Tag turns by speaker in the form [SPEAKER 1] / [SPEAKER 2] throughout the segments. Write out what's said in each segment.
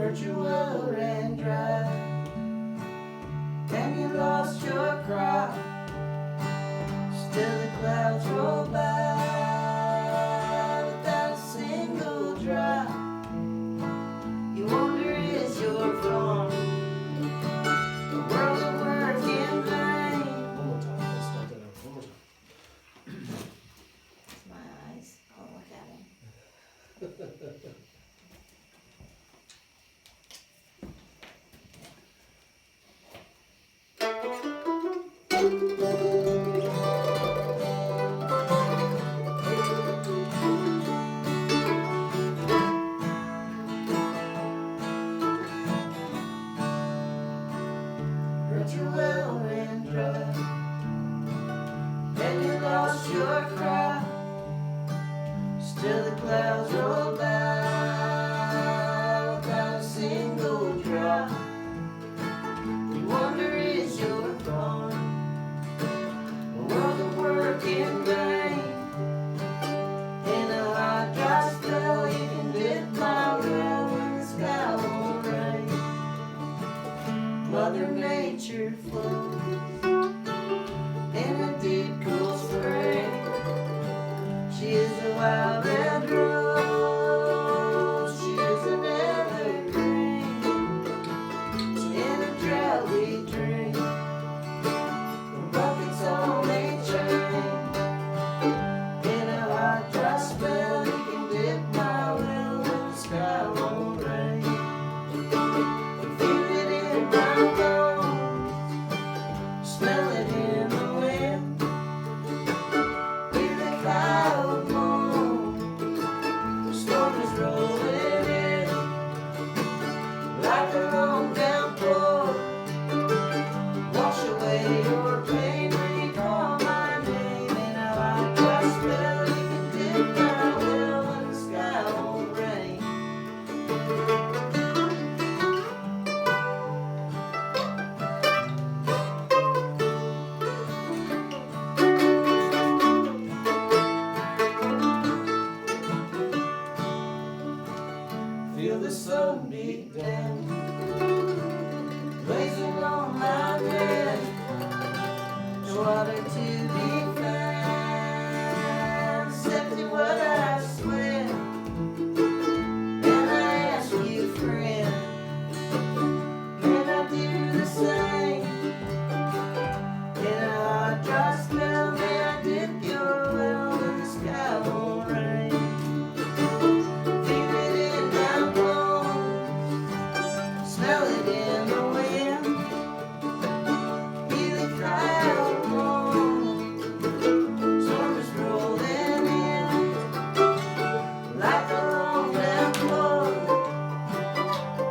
[SPEAKER 1] Hurt your well ran dry, and you lost your crop. Still the clouds roll by without a single drop. You wonder, is your farm a world of work in vain?
[SPEAKER 2] One more time. Let's start that out. One more time.
[SPEAKER 1] It's my eyes. I'll look at them. Hurt your well ran dry, and you lost your crop. Still the clouds roll by without a single drop. You wonder, is your farm a world of work in vain? In a hot, dry spell, you can dip my well when the sky won't rain. Mother Nature flows in a deep, cool spring. She is a wild red rose, she is an evergreen. In a drought we drink from buckets on a chain. In a hot, dry spell, you can dip my well when the sky won't rain. Feel it in my bones, smell it in the wind. Hear the cloud moan, the storm is rolling in. Like a long downpour, wash away your pain when you call my name. In a hot, dry spell, you can dip my well when the sky won't rain. Feel the sun beat down, blazing on my neck. No water to be found, except in what I swear. And I ask you, friend, can I do the same? In a hot, dry spell, may I dip your well when the sky won't rain? Feel it in my bones, smell it in the wind. Hear the cloud moan, storm is rolling in. Like a long downpour,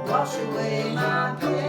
[SPEAKER 1] wash away my pain.